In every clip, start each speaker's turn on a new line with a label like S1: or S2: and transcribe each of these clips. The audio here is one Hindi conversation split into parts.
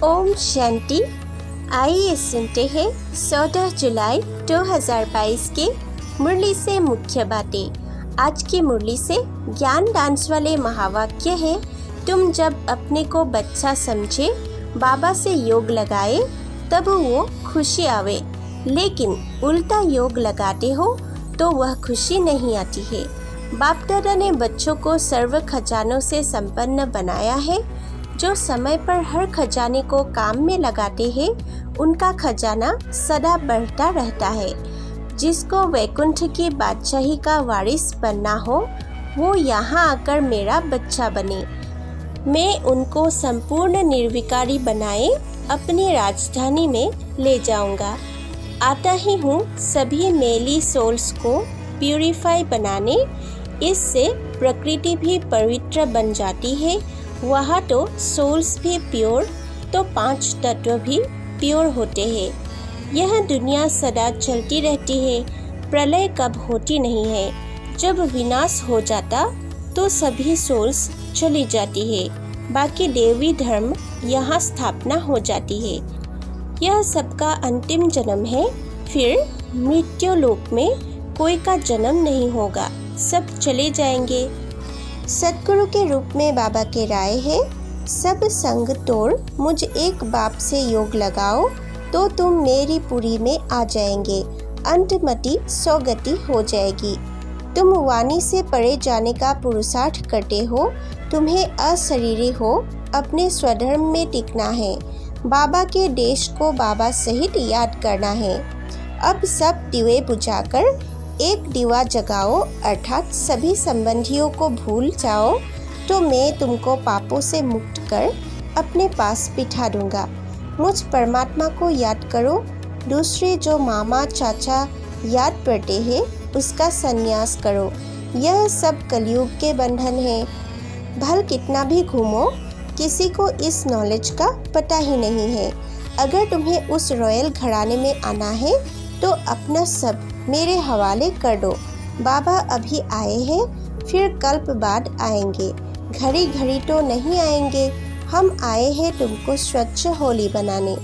S1: ओम शांति। आइए सुनते हैं 14 जुलाई 2022 के मुरली से मुख्य बातें। आज की मुरली से ज्ञान डांस वाले महावाक्य है, तुम जब अपने को बच्चा समझे बाबा से योग लगाए तब वो खुशी आवे, लेकिन उल्टा योग लगाते हो तो वह खुशी नहीं आती है। बाप दादा ने बच्चों को सर्व खजानों से संपन्न बनाया है। जो समय पर हर खजाने को काम में लगाते हैं उनका खजाना सदा बढ़ता रहता है। जिसको वैकुंठ की बादशाही का वारिस बनना हो वो यहाँ आकर मेरा बच्चा बने। मैं उनको संपूर्ण निर्विकारी बनाए अपनी राजधानी में ले जाऊंगा। आता ही हूँ सभी मेली सोल्स को प्यूरिफाई बनाने, इससे प्रकृति भी पवित्र बन जाती है। वहाँ तो सोल्स भी प्योर तो 5 तत्व भी प्योर होते हैं। यह दुनिया सदा चलती रहती है, प्रलय कब होती नहीं है। जब विनाश हो जाता तो सभी सोल्स चली जाती है, बाकी देवी धर्म यहाँ स्थापना हो जाती है। यह सबका अंतिम जन्म है, फिर मृत्यु लोक में कोई का जन्म नहीं होगा, सब चले जाएंगे। सदगुरु के रूप में बाबा के राय है, सब संग तोड़ मुझ एक बाप से योग लगाओ तो तुम मेरी पुरी में आ जाएंगे। अंतमति सौगति हो जाएगी। तुम वाणी से परे जाने का पुरुषार्थ करते हो, तुम्हें अशरीरी हो अपने स्वधर्म में टिकना है। बाबा के देश को बाबा सहित याद करना है। अब सब दिवे बुझाकर एक दिवा जगाओ, अर्थात सभी संबंधियों को भूल जाओ तो मैं तुमको पापों से मुक्त कर अपने पास बिठा दूंगा। मुझ परमात्मा को याद करो। दूसरे जो मामा चाचा याद पड़ते हैं उसका संन्यास करो। यह सब कलयुग के बंधन है। भल कितना भी घूमो किसी को इस नॉलेज का पता ही नहीं है। अगर तुम्हें उस रॉयल घराने में आना है तो अपना सब मेरे हवाले कर दो। बाबा अभी आए हैं, फिर कल्प बाद आएंगे, घड़ी घड़ी तो नहीं आएंगे। हम आए हैं तुमको स्वच्छ होली बनाने।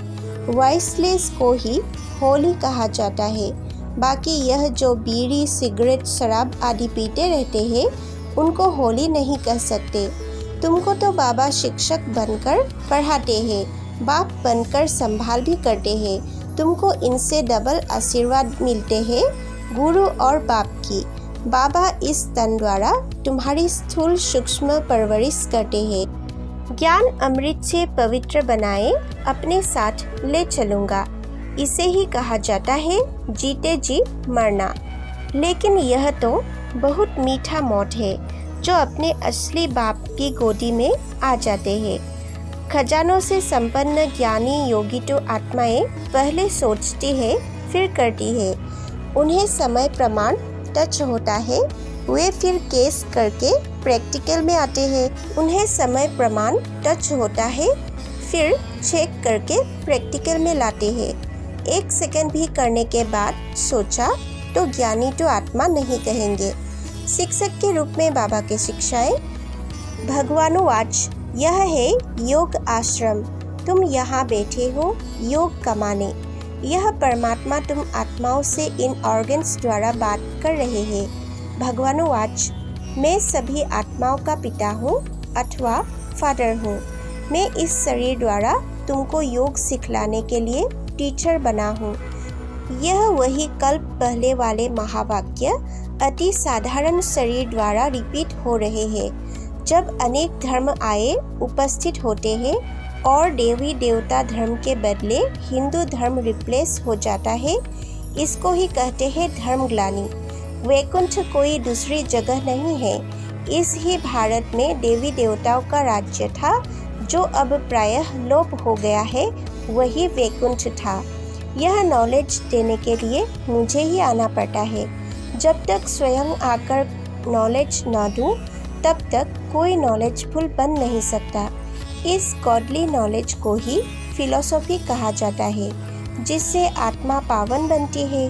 S1: वॉइसलेस को ही होली कहा जाता है। बाकी यह जो बीड़ी सिगरेट शराब आदि पीते रहते हैं उनको होली नहीं कह सकते। तुमको तो बाबा शिक्षक बनकर पढ़ाते हैं, बाप बनकर संभाल भी करते हैं। तुमको इनसे डबल आशीर्वाद मिलते हैं, गुरु और बाप की। बाबा इस तन द्वारा तुम्हारी स्थूल सूक्ष्म परवरिश करते हैं। ज्ञान अमृत से पवित्र बनाए अपने साथ ले चलूँगा। इसे ही कहा जाता है जीते जी मरना। लेकिन यह तो बहुत मीठा मौत है जो अपने असली बाप की गोदी में आ जाते हैं। खजानों से संपन्न ज्ञानी योगी तो आत्माएं पहले सोचती है फिर करती है। उन्हें समय प्रमाण टच होता है, वे फिर केस करके प्रैक्टिकल में आते हैं। उन्हें समय प्रमाण टच होता है, फिर चेक करके प्रैक्टिकल में लाते हैं। 1 सेकंड भी करने के बाद सोचा तो ज्ञानी तो आत्मा नहीं कहेंगे। शिक्षक के रूप में बाबा की शिक्षाएं। भगवानुवाच, यह है योग आश्रम। तुम यहाँ बैठे हो योग कमाने। यह परमात्मा तुम आत्माओं से इन ऑर्गन्स द्वारा बात कर रहे हैं। भगवानुवाच, मैं सभी आत्माओं का पिता हूँ अथवा फादर हूँ। मैं इस शरीर द्वारा तुमको योग सिखलाने के लिए टीचर बना हूँ। यह वही कल्प पहले वाले महावाक्य अति साधारण शरीर द्वारा रिपीट हो रहे हैं। जब अनेक धर्म आए उपस्थित होते हैं और देवी देवता धर्म के बदले हिंदू धर्म रिप्लेस हो जाता है, इसको ही कहते हैं धर्मग्लानि। वैकुंठ कोई दूसरी जगह नहीं है। इस ही भारत में देवी देवताओं का राज्य था, जो अब प्रायः लोप हो गया है, वही वैकुंठ था। यह नॉलेज देने के लिए मुझे ही आना पड़ता है। जब तक स्वयं आकर नॉलेज न दूँ तब तक कोई नॉलेजफुल बन नहीं सकता। इस गॉडली नॉलेज को ही फिलॉसफी कहा जाता है, जिससे आत्मा पावन बनती है।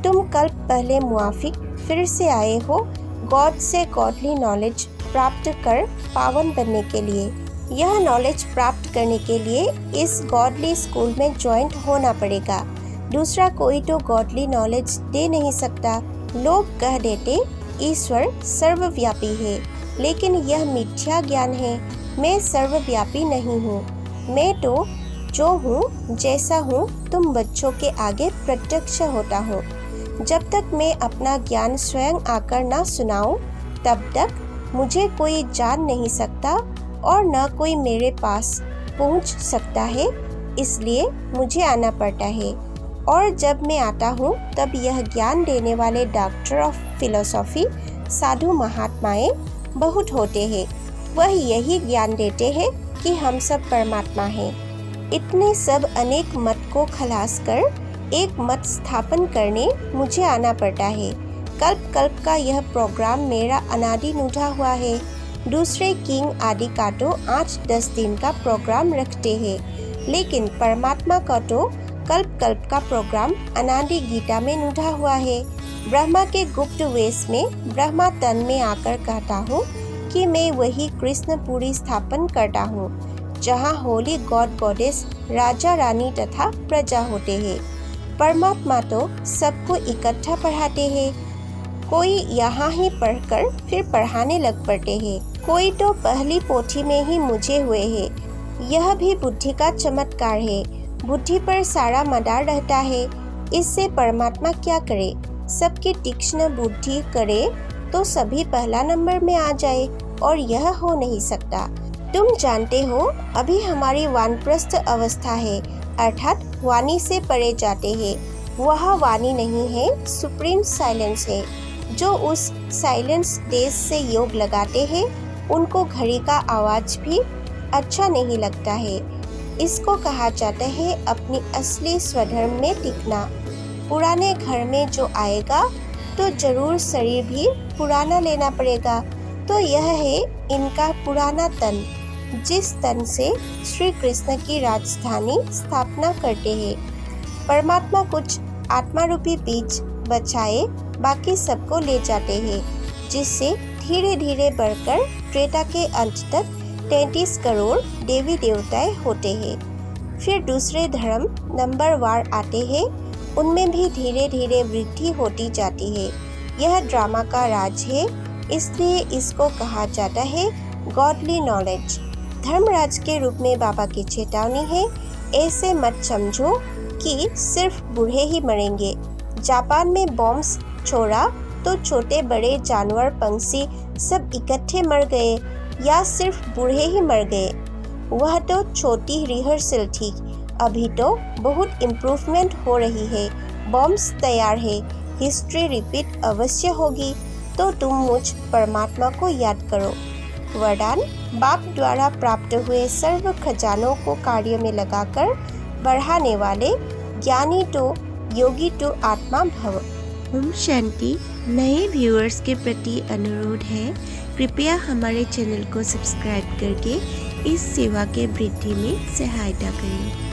S1: तुम कल्प पहले मुआफिक फिर से आए हो गॉड से गॉडली नॉलेज प्राप्त कर पावन बनने के लिए। यह नॉलेज प्राप्त करने के लिए इस गॉडली स्कूल में ज्वाइंट होना पड़ेगा। दूसरा कोई तो गॉडली नॉलेज दे नहीं सकता। लोग कह देते ईश्वर सर्वव्यापी है, लेकिन यह मिथ्या ज्ञान है। मैं सर्वव्यापी नहीं हूँ। मैं तो जो हूँ, जैसा हूँ, तुम बच्चों के आगे प्रत्यक्ष होता हूँ। जब तक मैं अपना ज्ञान स्वयं आकर न सुनाऊं, तब तक मुझे कोई जान नहीं सकता और न कोई मेरे पास पहुंच सकता है। इसलिए मुझे आना पड़ता है, और जब मैं आता हूँ तब यह ज्ञान देने वाले डॉक्टर ऑफ फिलोसॉफी, साधु महात्माएं बहुत होते हैं। वह यही ज्ञान देते हैं कि हम सब परमात्मा हैं। इतने सब अनेक मत को खलास कर एक मत स्थापन करने मुझे आना पड़ता है। कल्प कल्प का यह प्रोग्राम मेरा अनादि नूढ़ा हुआ है। दूसरे किंग आदि का तो 8-10 दिन का प्रोग्राम रखते हैं, लेकिन परमात्मा का तो कल्प कल्प का प्रोग्राम अनादि गीता में नूढ़ा हुआ है। ब्रह्मा के गुप्त वेश में ब्रह्मा तन में आकर कहता हूँ कि मैं वही कृष्णपुरी स्थापन करता हूँ, जहाँ होली गॉड गॉडेस, राजा रानी तथा प्रजा होते हैं। परमात्मा तो सबको इकट्ठा पढ़ाते हैं। कोई यहाँ ही पढ़कर फिर पढ़ाने लग पड़ते हैं। कोई तो पहली पोथी में ही मुझे हुए है। यह भी बुद्धि का चमत्कार है। बुद्धि पर सारा मदार रहता है। इससे परमात्मा क्या करे? सबकी तीक्ष्ण बुद्धि करे तो सभी पहला नंबर में आ जाए, और यह हो नहीं सकता। तुम जानते हो, अभी हमारी वानप्रस्थ अवस्था है, अर्थात वाणी से परे जाते हैं। वह वाणी नहीं है, सुप्रीम साइलेंस है। जो उस साइलेंस देश से योग लगाते हैं, उनको घड़ी का आवाज भी अच्छा नहीं लगता है। इसको कहा जाता है अपनी असली स्वधर्म में टिकना। पुराने घर में जो आएगा तो जरूर शरीर भी पुराना लेना पड़ेगा। तो यह है इनका पुराना तन, जिस तन से श्री कृष्ण की राजधानी स्थापना करते हैं। परमात्मा कुछ आत्मा रूपी बीज बचाए बाकी सबको ले जाते हैं, जिससे धीरे धीरे बढ़कर त्रेता के अंत तक 33 करोड़ देवी देवताएं होते हैं। फिर दूसरे धर्म नंबरवार आते हैं, उनमें भी धीरे धीरे वृद्धि होती जाती है। यह ड्रामा का राज है, इसलिए इसको कहा जाता है गॉडली नॉलेज। धर्मराज के रूप में बाबा की चेतावनी है, ऐसे मत समझो कि सिर्फ बूढ़े ही मरेंगे। जापान में बॉम्ब्स छोड़ा तो छोटे बड़े जानवर पंछी सब इकट्ठे मर गए, या सिर्फ बूढ़े ही मर गए। वह तो छोटी रिहर्सल थी। अभी तो बहुत इम्प्रूवमेंट हो रही है। बॉम्ब्स तैयार है। हिस्ट्री रिपीट अवश्य होगी। तो तुम मुझ परमात्मा को याद करो। वरदान, बाप द्वारा प्राप्त हुए सर्व खजानों को कार्य में लगाकर बढ़ाने वाले ज्ञानी तो योगी तो आत्मा भव। ओम शांति। नए व्यूअर्स के प्रति अनुरोध है, कृपया हमारे चैनल को सब्सक्राइब करके इस सेवा के वृद्धि में सहायता करें।